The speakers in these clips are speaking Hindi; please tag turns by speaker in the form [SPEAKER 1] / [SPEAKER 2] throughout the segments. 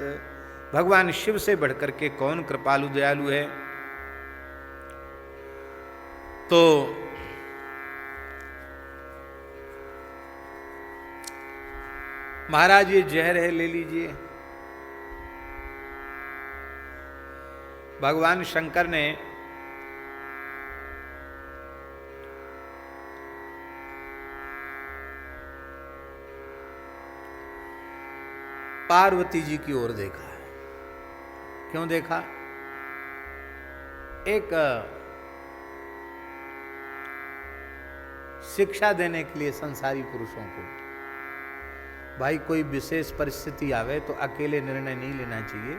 [SPEAKER 1] बस। भगवान शिव से बढ़कर के कौन कृपालु दयालु है। तो महाराज ये जहर है, ले लीजिए। भगवान शंकर ने पार्वती जी की ओर देखा। क्यों देखा? एक शिक्षा देने के लिए संसारी पुरुषों को, भाई कोई विशेष परिस्थिति आवे तो अकेले निर्णय नहीं लेना चाहिए।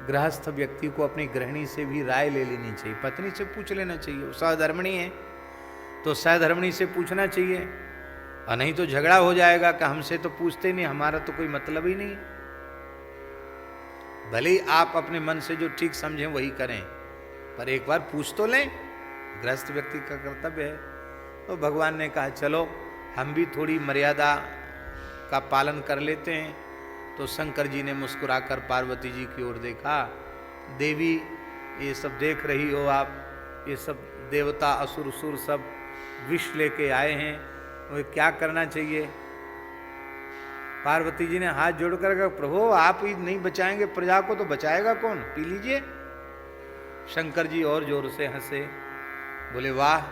[SPEAKER 1] गृहस्थ व्यक्ति को अपनी गृहिणी से भी राय ले लेनी चाहिए, पत्नी से पूछ लेना चाहिए। वो सहधर्मिणी है तो सहधर्मिणी से पूछना चाहिए, और नहीं तो झगड़ा हो जाएगा कि हमसे तो पूछते नहीं, हमारा तो कोई मतलब ही नहीं। भले ही आप अपने मन से जो ठीक समझें वही करें, पर एक बार पूछ तो लें, गृहस्थ व्यक्ति का कर्तव्य है। तो भगवान ने कहा चलो हम भी थोड़ी मर्यादा का पालन कर लेते हैं। तो शंकर जी ने मुस्कुराकर पार्वती जी की ओर देखा। देवी, ये सब देख रही हो आप, ये सब देवता असुर सुर सब विष लेके आए हैं, वो क्या करना चाहिए? पार्वती जी ने हाथ जोड़कर कहा, प्रभु आप ही नहीं बचाएंगे प्रजा को तो बचाएगा कौन, पी लीजिए। शंकर जी और जोर से हंसे, बोले वाह,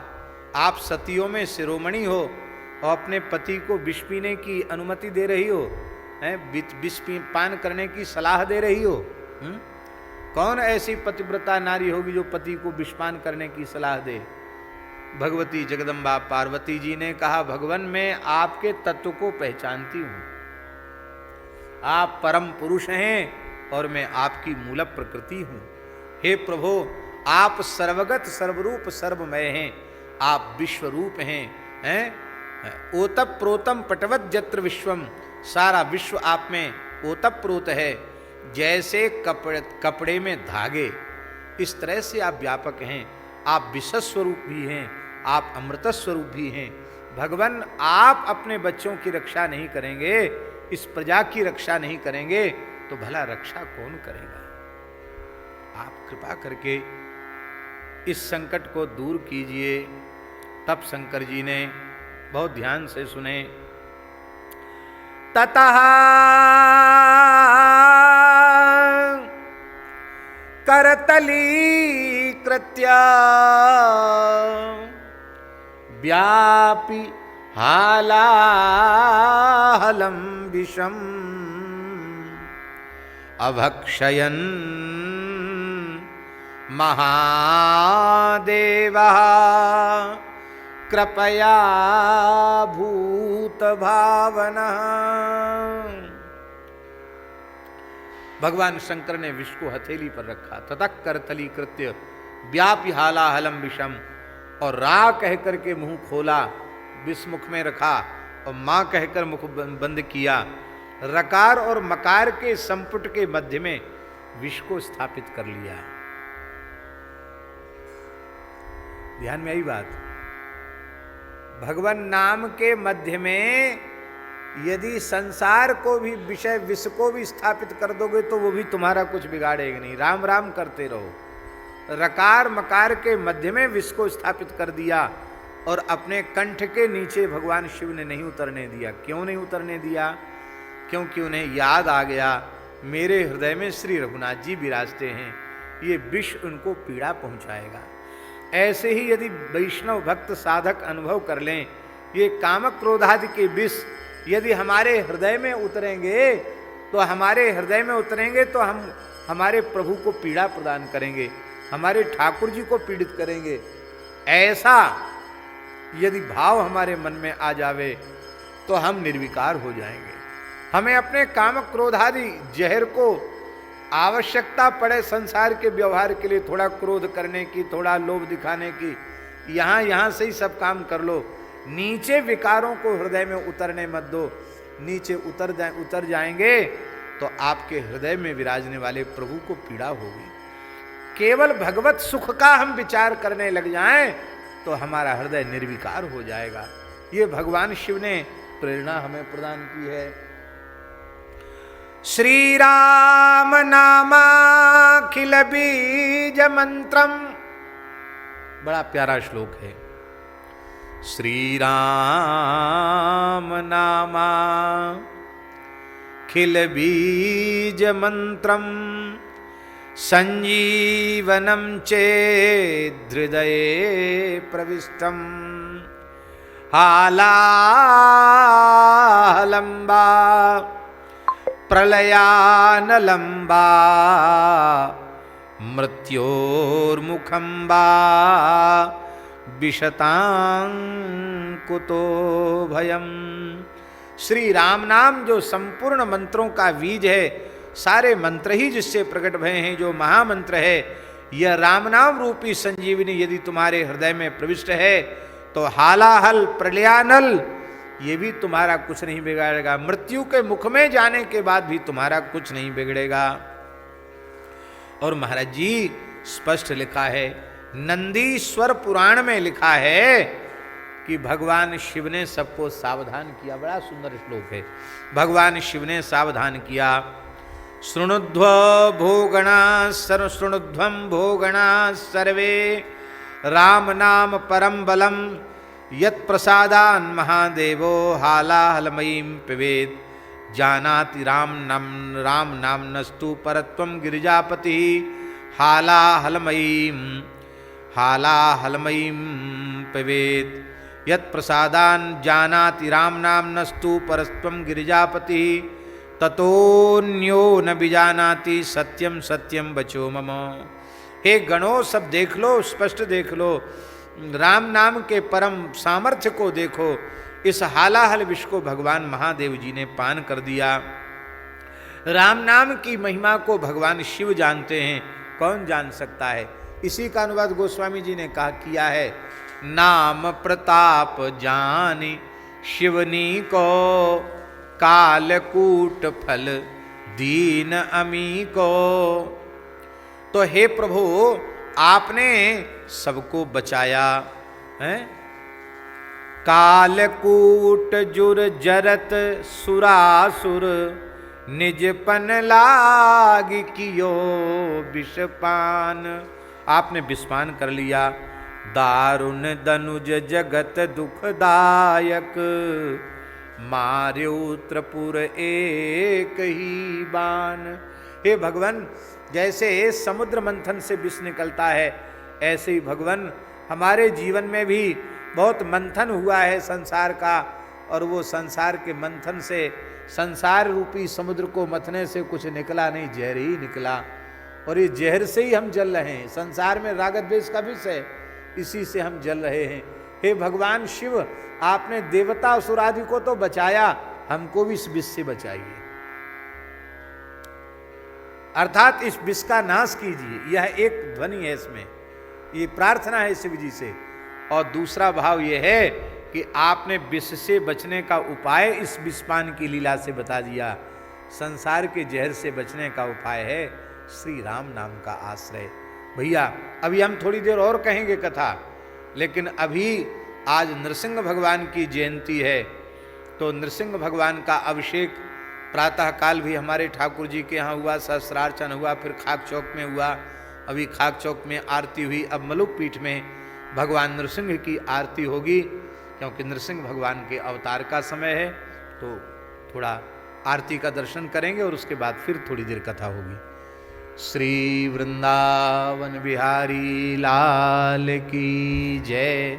[SPEAKER 1] आप सतियों में शिरोमणि हो और अपने पति को विष पीने की अनुमति दे रही हो, हैं विष पान करने की सलाह दे रही हो। कौन ऐसी पतिव्रता नारी होगी जो पति को विष पान करने की सलाह दे? भगवती जगदम्बा पार्वती जी ने कहा, भगवान मैं आपके तत्व को पहचानती हूं। आप परम पुरुष हैं और मैं आपकी मूल प्रकृति हूं। हे प्रभु, आप सर्वगत सर्वरूप सर्वमय हैं, आप विश्वरूप हैं। ओतप प्रोतम पटवत जत्र विश्वम, सारा विश्व आप में ओतप प्रोत है। जैसे कपड़े में धागे, इस तरह से आप व्यापक हैं। आप विषय स्वरूप भी हैं, आप अमृत स्वरूप भी हैं। भगवान आप अपने बच्चों की रक्षा नहीं करेंगे, इस प्रजा की रक्षा नहीं करेंगे तो भला रक्षा कौन करेगा? आप कृपा करके इस संकट को दूर कीजिए। तब शंकर जी ने बहुत ध्यान से सुने। ततः करतली कृत्य व्यापी हालाहलं विषम अभक्षयन् महादेवः कृपया भूत भावना। भगवान शंकर ने विष को हथेली पर रखा। ततः करतली कृत्य व्यापी हालाहलम विषम, और रा कहकर के मुंह खोला, विष मुख में रखा और मां कहकर मुख बंद किया। रकार और मकार के संपुट के मध्य में विष को स्थापित कर लिया। ध्यान में आई बात। भगवान नाम के मध्य में यदि संसार को भी विषय विष को भी स्थापित कर दोगे तो वो भी तुम्हारा कुछ बिगाड़ेगा नहीं। राम राम करते रहो। रकार मकार के मध्य में विष को स्थापित कर दिया और अपने कंठ के नीचे भगवान शिव ने नहीं उतरने दिया। क्यों नहीं उतरने दिया? क्योंकि उन्हें याद आ गया मेरे हृदय में श्री रघुनाथ जी विराजते हैं, ये विष उनको पीड़ा पहुंचाएगा। ऐसे ही यदि वैष्णव भक्त साधक अनुभव कर लें, ये कामक क्रोधादि के विष यदि हमारे हृदय में उतरेंगे तो हम हमारे प्रभु को पीड़ा प्रदान करेंगे, हमारे ठाकुर जी को पीड़ित करेंगे। ऐसा यदि भाव हमारे मन में आ जावे तो हम निर्विकार हो जाएंगे। हमें अपने कामक क्रोधादि जहर को आवश्यकता पड़े संसार के व्यवहार के लिए, थोड़ा क्रोध करने की, थोड़ा लोभ दिखाने की, यहाँ से ही सब काम कर लो। नीचे विकारों को हृदय में उतरने मत दो। नीचे उतर जाएंगे तो आपके हृदय में विराजने वाले प्रभु को पीड़ा होगी। केवल भगवत सुख का हम विचार करने लग जाएं तो हमारा हृदय निर्विकार हो जाएगा। ये भगवान शिव ने प्रेरणा हमें प्रदान की है। श्री राम नामाखिल बीज मंत्रम, बड़ा प्यारा श्लोक है। श्री राम नामाखिल बीज मंत्रम संजीवनम चेदृदये प्रविष्टम हालालंबा प्रलयानलंबा मृत्योर्मुखंबा विशतांकुतो भयम। श्री राम नाम जो संपूर्ण मंत्रों का बीज है, सारे मंत्र ही जिससे प्रकट भय हैं, जो महामंत्र है, यह राम नाम रूपी संजीवनी यदि तुम्हारे हृदय में प्रविष्ट है तो हालाहल प्रलयानल ये भी तुम्हारा कुछ नहीं बिगाड़ेगा, मृत्यु के मुख में जाने के बाद भी तुम्हारा कुछ नहीं बिगड़ेगा। और महाराज जी स्पष्ट लिखा है, नंदीश्वर पुराण में लिखा है कि भगवान शिव ने सबको सावधान किया। बड़ा सुंदर श्लोक है। भगवान शिव ने सावधान किया, शृणुध्व भोगणा शृणुध्वम भोगणा सर्वे राम नाम परम बलम यत् प्रसादान महादेवो हालाहलमयीं पिबेद जानाति राम नाम्नस्तु परत्वं गिरिजापति हालाहलमयीं पिबेद यत् प्रसादान जानाति राम नाम्नस्तु परत्वं गिरिजापति ततोन्यो न बिजानाति सत्यम सत्यम बचो मम। हे गणों, सब देख लो, स्पष्ट देख लो, राम नाम के परम सामर्थ्य को देखो। इस हालाहल विष को भगवान महादेव जी ने पान कर दिया। राम नाम की महिमा को भगवान शिव जानते हैं, कौन जान सकता है। इसी का अनुवाद गोस्वामी जी ने कहा किया है, नाम प्रताप जानी शिवनी को कालकूट फल दीन अमी को। तो हे प्रभु, आपने सबको बचाया है। कालकूट जुर जरत सुरासुर निजपन लाग कियो विषपान। आपने विषपान कर लिया। दारुण दनुज जगत दुखदायक मार्यो त्रिपुर एक ही बान। हे भगवान, जैसे समुद्र मंथन से विष निकलता है, ऐसे ही भगवान हमारे जीवन में भी बहुत मंथन हुआ है संसार का, और वो संसार के मंथन से, संसार रूपी समुद्र को मथने से कुछ निकला नहीं, जहर ही निकला। और ये जहर से ही हम जल रहे हैं। संसार में राग द्वेष का विष है, इसी से हम जल रहे हैं। हे भगवान शिव, आपने देवता असुर आदि को तो बचाया, हमको भी इस विष से बचाइए, अर्थात इस विष का नाश कीजिए। यह एक ध्वनि है, इसमें ये प्रार्थना है शिव जी से। और दूसरा भाव यह है कि आपने विष से बचने का उपाय इस विषपान की लीला से बता दिया। संसार के जहर से बचने का उपाय है श्री राम नाम का आश्रय। भैया, अभी हम थोड़ी देर और कहेंगे कथा, लेकिन अभी आज नृसिंह भगवान की जयंती है, तो नृसिंह भगवान का अभिषेक प्रातः काल भी हमारे ठाकुर जी के यहाँ हुआ, सहस्रार्चन हुआ, फिर खाक चौक में हुआ, अभी खाक चौक में आरती हुई, अब मलुक पीठ में भगवान नृसिंह की आरती होगी, क्योंकि नृसिंह भगवान के अवतार का समय है। तो थोड़ा आरती का दर्शन करेंगे और उसके बाद फिर थोड़ी देर कथा होगी। श्री वृंदावन बिहारी लाल की जय।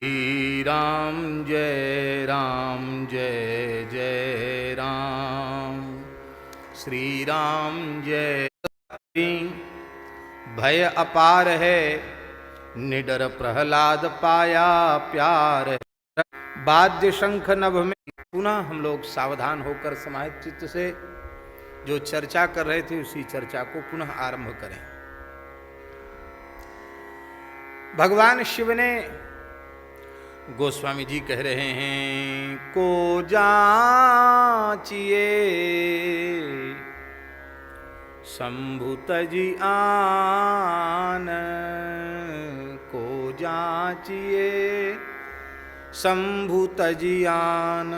[SPEAKER 1] श्री राम जय राम जय जय राम। श्री राम जय। भय अपार है निडर प्रहलाद पाया प्यार। वाद्य शंख नभ में। पुनः हम लोग सावधान होकर समाहित चित्त से जो चर्चा कर रहे थे उसी चर्चा को पुनः आरंभ करें। भगवान शिव ने, गोस्वामी जी कह रहे हैं, को जाचिए शंभु तजी आन, को जाचिए शंभु तजी आन।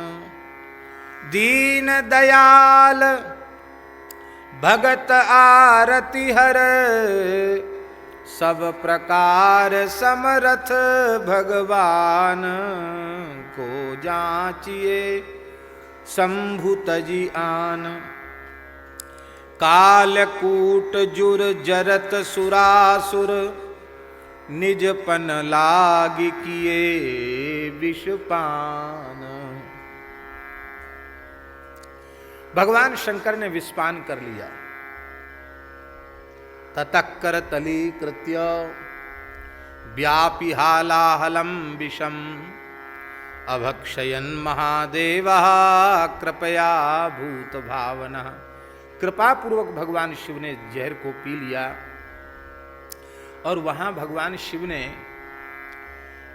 [SPEAKER 1] दीन दयाल भगत आरती हर सब प्रकार समरथ भगवान को जाचिए शंभु तजी आन। कालकूट जुर जरत सुरासुर निज पन लाग किए विषपान। भगवान शंकर ने विषपान कर लिया। ततक्कर तली कृत्य व्यापी हालाहलम विषम अभक्षयन महादेव कृपया भूत भावना। कृपा पूर्वक भगवान शिव ने जहर को पी लिया और वहां भगवान शिव ने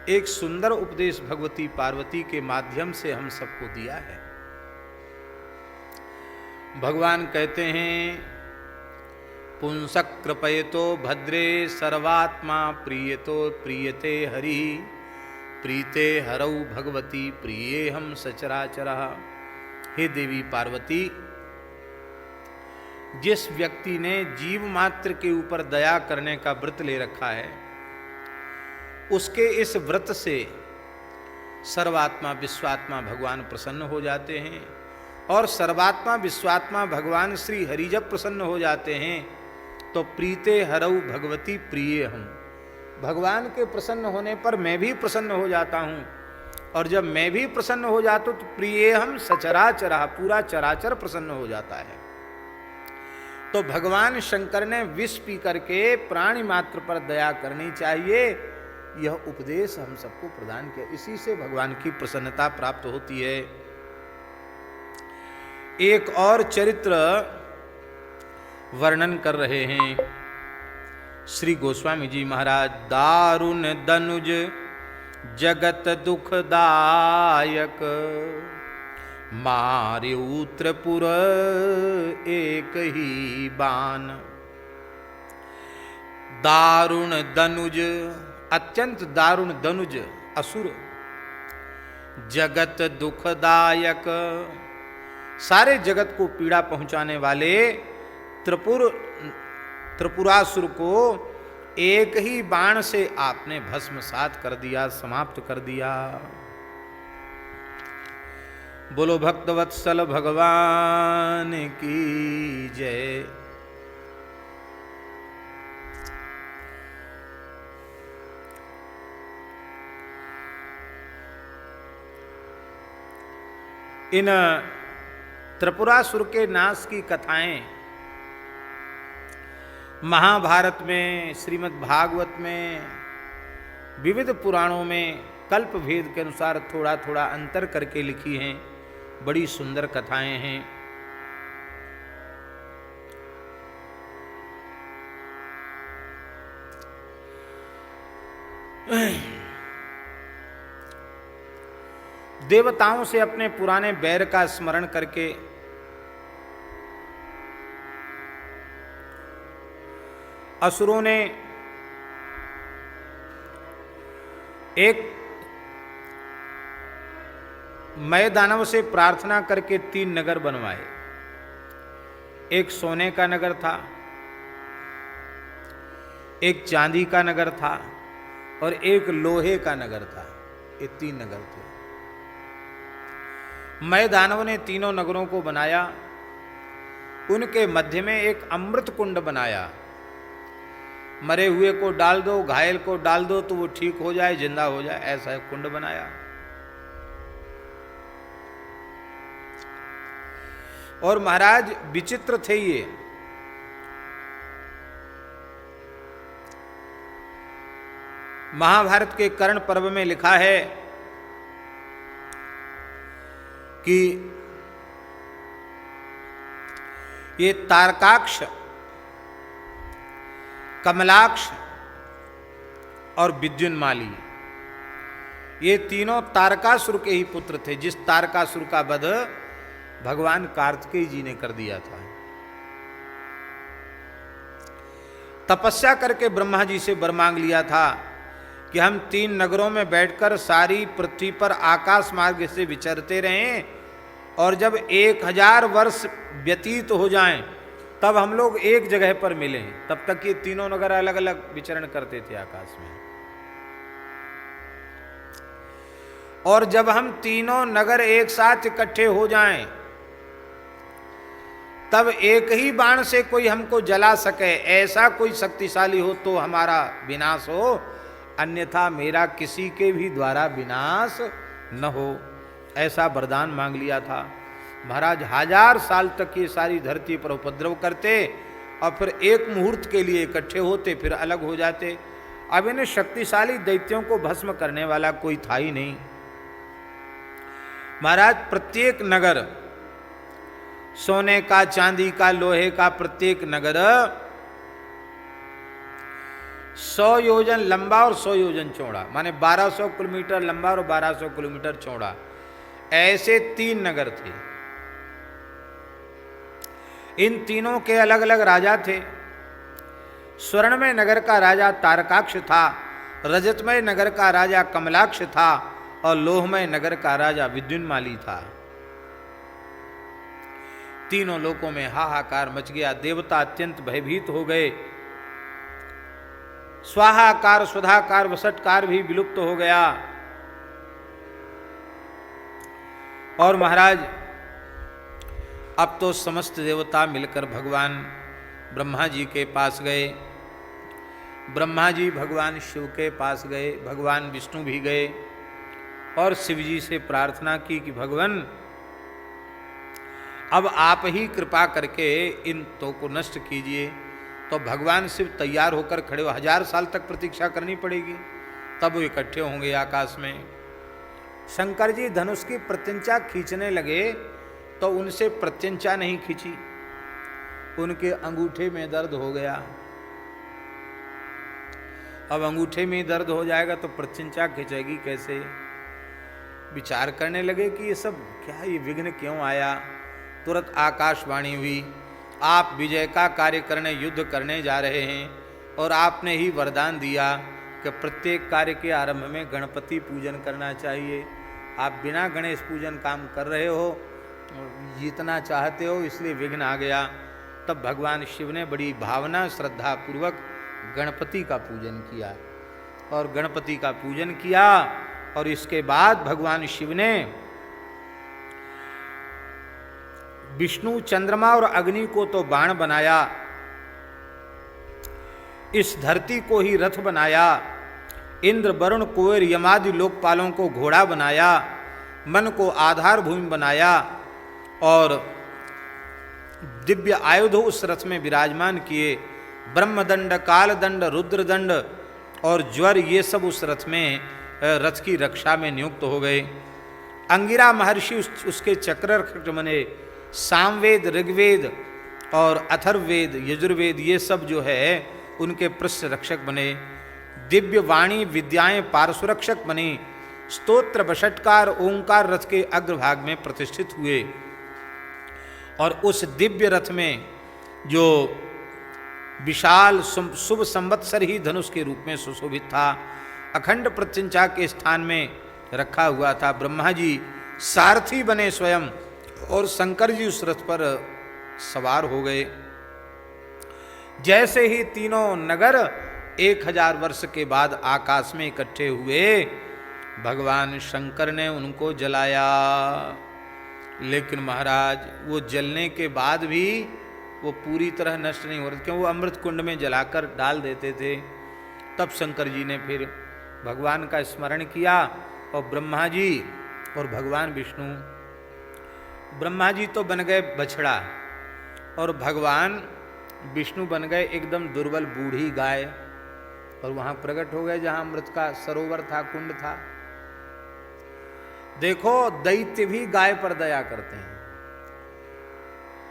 [SPEAKER 1] एक सुंदर उपदेश भगवती पार्वती के माध्यम से हम सबको दिया है। भगवान कहते हैं पुंसक कृपयतो भद्रे सर्वात्मा प्रियतो प्रियते हरि प्रीते हरौ भगवती प्रिये हम सचराचरा। हे देवी पार्वती, जिस व्यक्ति ने जीव मात्र के ऊपर दया करने का व्रत ले रखा है, उसके इस व्रत से सर्वात्मा विश्वात्मा भगवान प्रसन्न हो जाते हैं। और सर्वात्मा विश्वात्मा भगवान श्री हरि जब प्रसन्न हो जाते हैं तो प्रीते हरौ भगवती प्रिय हम, भगवान के प्रसन्न होने पर मैं भी प्रसन्न हो जाता हूँ। और जब मैं भी प्रसन्न हो जाता हूँ तो प्रिय हम सचराचरा, पूरा चराचर प्रसन्न हो जाता है। तो भगवान शंकर ने विष पी करके प्राणी मात्र पर दया करनी चाहिए, यह उपदेश हम सबको प्रदान किया। इसी से भगवान की प्रसन्नता प्राप्त होती है। एक और चरित्र वर्णन कर रहे हैं श्री गोस्वामी जी महाराज। दारुण दनुज जगत दुखदायक मार्यु त्रिपुर एक ही बान। दारुण दनुज, अत्यंत दारुण दनुज असुर, जगत दुखदायक, सारे जगत को पीड़ा पहुंचाने वाले त्रिपुरासुर को एक ही बाण से आपने भस्मसात कर दिया, समाप्त कर दिया। बोलो भक्तवत्सल भगवान की जय। इन त्रिपुरासुर के नाश की कथाएं महाभारत में, श्रीमद् भागवत में, विविध पुराणों में कल्प भेद के अनुसार थोड़ा थोड़ा अंतर करके लिखी हैं। बड़ी सुंदर कथाएं हैं। देवताओं से अपने पुराने बैर का स्मरण करके असुरों ने एक मय दानव से प्रार्थना करके 3 नगर बनवाए। एक सोने का नगर था, एक चांदी का नगर था और एक लोहे का नगर था। ये 3 नगर थे। मय दानव ने तीनों नगरों को बनाया। उनके मध्य में एक अमृत कुंड बनाया। मरे हुए को डाल दो, घायल को डाल दो तो वो ठीक हो जाए, जिंदा हो जाए, ऐसा एक कुंड बनाया। और महाराज विचित्र थे ये। महाभारत के कर्ण पर्व में लिखा है कि ये तारकाक्ष, कमलाक्ष और विद्युन्माली, ये तीनों तारकासुर के ही पुत्र थे, जिस तारकासुर का वध भगवान कार्तिकेय जी ने कर दिया था। तपस्या करके ब्रह्मा जी से वर मांग लिया था कि हम 3 नगरों में बैठकर सारी पृथ्वी पर आकाश मार्ग से विचरते रहें और जब 1000 वर्ष व्यतीत हो जाएं तब हम लोग एक जगह पर मिले। तब तक ये तीनों नगर अलग अलग विचरण करते थे आकाश में। और जब हम तीनों नगर एक साथ इकट्ठे हो जाएं, तब एक ही बाण से कोई हमको जला सके, ऐसा कोई शक्तिशाली हो तो हमारा विनाश हो, अन्यथा मेरा किसी के भी द्वारा विनाश न हो, ऐसा वरदान मांग लिया था। महाराज 1000 साल तक ये सारी धरती पर उपद्रव करते और फिर एक मुहूर्त के लिए इकट्ठे होते, फिर अलग हो जाते। अब इन शक्तिशाली दैत्यों को भस्म करने वाला कोई था ही नहीं। महाराज प्रत्येक नगर, सोने का, चांदी का, लोहे का प्रत्येक नगर 100 योजन लंबा और 100 योजन चौड़ा, माने 1200 किलोमीटर लंबा और 1200 किलोमीटर चौड़ा, ऐसे 3 नगर थे। इन तीनों के अलग अलग राजा थे। स्वर्णमय नगर का राजा तारकाक्ष था, रजतमय नगर का राजा कमलाक्ष था और लोहमय नगर का राजा विद्युन्माली था। तीनों लोकों में हाहाकार मच गया। देवता अत्यंत भयभीत हो गए। स्वाहाकार, स्वधाकार, वसटकार भी विलुप्त हो गया। और महाराज अब तो समस्त देवता मिलकर भगवान ब्रह्मा जी के पास गए। ब्रह्मा जी भगवान शिव के पास गए, भगवान विष्णु भी गए और शिव जी से प्रार्थना की कि भगवान अब आप ही कृपा करके इन तो को नष्ट कीजिए। तो भगवान शिव तैयार होकर खड़े हो, 1000 साल तक प्रतीक्षा करनी पड़ेगी, तब वो इकट्ठे होंगे आकाश में। शंकर जी धनुष की प्रत्यंचा खींचने लगे तो उनसे प्रत्यंचा नहीं खींची, उनके अंगूठे में दर्द हो गया। अब अंगूठे में दर्द हो जाएगा तो प्रत्यंचा खींचेगी कैसे? विचार करने लगे कि ये सब क्या, ये विघ्न क्यों आया। तुरंत आकाशवाणी हुई, आप विजय का कार्य करने, युद्ध करने जा रहे हैं और आपने ही वरदान दिया कि प्रत्येक कार्य के आरंभ में गणपति पूजन करना चाहिए। आप बिना गणेश पूजन काम कर रहे हो, जीतना चाहते हो, इसलिए विघ्न आ गया। तब भगवान शिव ने बड़ी भावना श्रद्धा पूर्वक गणपति का पूजन किया और गणपति का पूजन किया। और इसके बाद भगवान शिव ने विष्णु, चंद्रमा और अग्नि को तो बाण बनाया, इस धरती को ही रथ बनाया, इंद्र, वरुण, कुबेर, यमादि लोकपालों को घोड़ा बनाया, मन को आधार भूमि बनाया और दिव्य आयुध उस रथ में विराजमान किए। ब्रह्मदंड, कालदंड, रुद्रदंड और ज्वर, ये सब उस रथ में, रथ की रक्षा में नियुक्त हो गए। अंगिरा महर्षि उसके चक्र रक्षक बने। सामवेद, ऋग्वेद और अथर्ववेद, यजुर्वेद, ये सब जो है उनके पृष्ठ रक्षक बने। दिव्य वाणी विद्याएं पार्श्वरक्षक बनी। स्तोत्र, वषटकार, ओंकार रथ के अग्रभाग में प्रतिष्ठित हुए। और उस दिव्य रथ में जो विशाल शुभ संवत्सर ही धनुष के रूप में सुशोभित था, अखंड प्रत्यंचा के स्थान में रखा हुआ था। ब्रह्मा जी सारथी बने स्वयं और शंकर जी उस रथ पर सवार हो गए। जैसे ही तीनों नगर 1000 वर्ष के बाद आकाश में इकट्ठे हुए, भगवान शंकर ने उनको जलाया। लेकिन महाराज वो जलने के बाद भी वो पूरी तरह नष्ट नहीं हो रहे, क्यों? वो अमृत कुंड में जलाकर डाल देते थे। तब शंकर जी ने फिर भगवान का स्मरण किया और ब्रह्मा जी और भगवान विष्णु, ब्रह्मा जी तो बन गए बछड़ा और भगवान विष्णु बन गए एकदम दुर्बल बूढ़ी गाय, और वहाँ प्रकट हो गए जहाँ अमृत का सरोवर था, कुंड था। देखो दैत्य भी गाय पर दया करते हैं।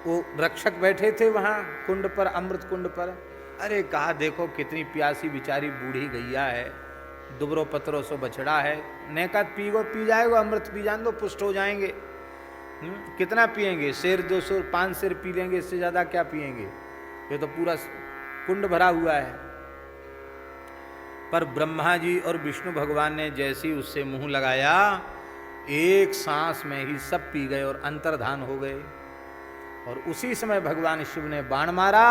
[SPEAKER 1] वो रक्षक बैठे थे वहाँ कुंड पर, अमृत कुंड पर। अरे कहा देखो कितनी प्यासी बेचारी बूढ़ी गैया है, दुबरो पत्रो सो बछड़ा है, नेका पी जाएगा, अमृत पी जान दो, पुष्ट हो जाएंगे। कितना पिएंगे? शेर 200 5 शेर पी लेंगे, इससे ज़्यादा क्या पिएंगे? ये तो पूरा कुंड भरा हुआ है। पर ब्रह्मा जी और विष्णु भगवान ने जैसे ही उससे मुंह लगाया, एक सांस में ही सब पी गए और अंतर्धान हो गए। और उसी समय भगवान शिव ने बाण मारा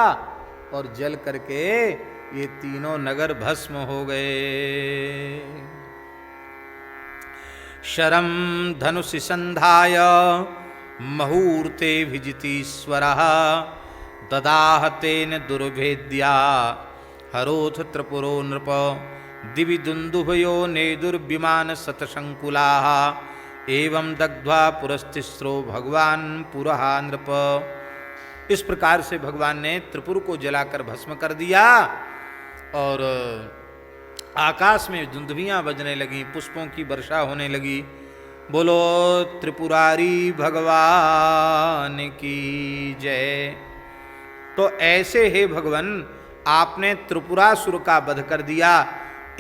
[SPEAKER 1] और जल करके ये तीनों नगर भस्म हो गए। शरम धनुषि संधाय मुहूर्ते विजितीश्वरः ददाह तेन दुर्भेद्या हरोथ त्रिपुरो नृप दिवि दुन्दुभयो नेदुर्विमान शतशंकुलाः एवं दग्ध्वा पुरस्तिस्रो भगवान पुरहा नृप। इस प्रकार से भगवान ने त्रिपुर को जलाकर भस्म कर दिया और आकाश में दुंदुभियां बजने लगी, पुष्पों की वर्षा होने लगी। बोलो त्रिपुरारी भगवान की जय। तो ऐसे हे भगवान, आपने त्रिपुरासुर का वध कर दिया,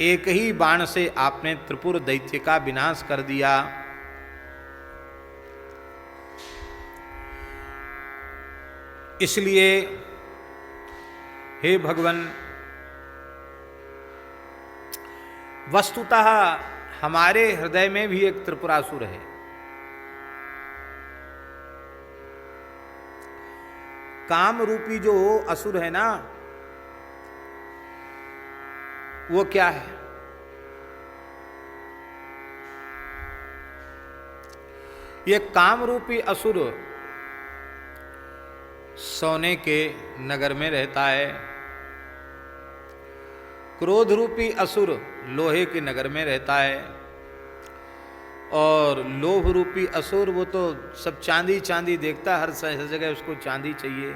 [SPEAKER 1] एक ही बाण से आपने त्रिपुर दैत्य का विनाश कर दिया। इसलिए हे भगवान, वस्तुतः हमारे हृदय में भी एक त्रिपुरासुर है। काम रूपी जो असुर है ना, वो क्या है? ये काम रूपी असुर सोने के नगर में रहता है, क्रोध रूपी असुर लोहे के नगर में रहता है, और लोभ रूपी असुर वो तो सब चांदी चांदी देखता, हर जगह उसको चांदी चाहिए।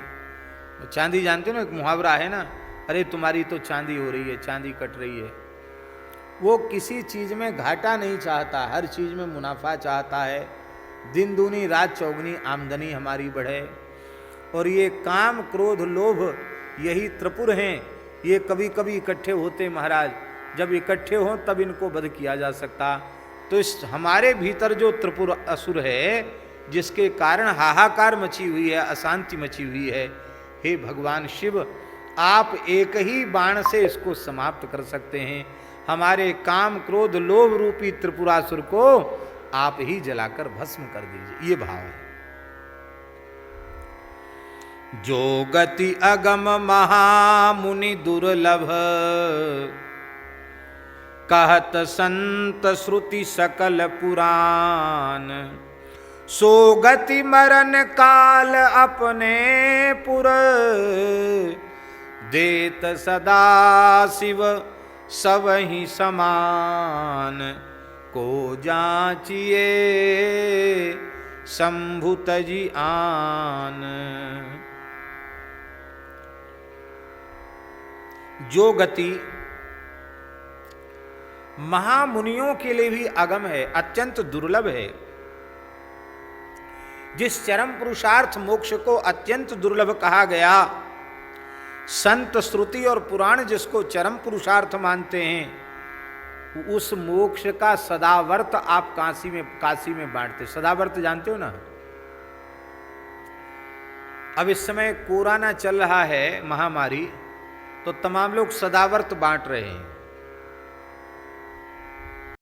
[SPEAKER 1] चांदी जानते हो ना, एक मुहावरा है ना, अरे तुम्हारी तो चांदी हो रही है, चांदी कट रही है। वो किसी चीज़ में घाटा नहीं चाहता, हर चीज़ में मुनाफा चाहता है। दिन दूनी रात चौगनी आमदनी हमारी बढ़े। और ये काम क्रोध लोभ यही त्रिपुर हैं, ये कभी कभी इकट्ठे होते महाराज, जब इकट्ठे हों तब इनको वध किया जा सकता। तो इस हमारे भीतर जो त्रिपुर असुर है, जिसके कारण हाहाकार मची हुई है, अशांति मची हुई है, हे भगवान शिव, आप एक ही बाण से इसको समाप्त कर सकते हैं। हमारे काम क्रोध लोभ रूपी त्रिपुरासुर को आप ही जलाकर भस्म कर दीजिए, ये भाव है। जो गति अगम महामुनि दुर्लभ, कहत संत श्रुति सकल पुराण, सो गति मरण काल अपने पुर, देत सदा शिव सब ही समान, को जाचिए शंभु तजी आन। जो गति महामुनियों के लिए भी अगम है, अत्यंत दुर्लभ है, जिस चरम पुरुषार्थ मोक्ष को अत्यंत दुर्लभ कहा गया, संत श्रुति और पुराण जिसको चरम पुरुषार्थ मानते हैं, उस मोक्ष का सदावर्त आप काशी में बांटते। सदावर्त जानते हो ना? अब इस समय कोरोना चल रहा है, महामारी, तो तमाम लोग सदावर्त बांट रहे हैं।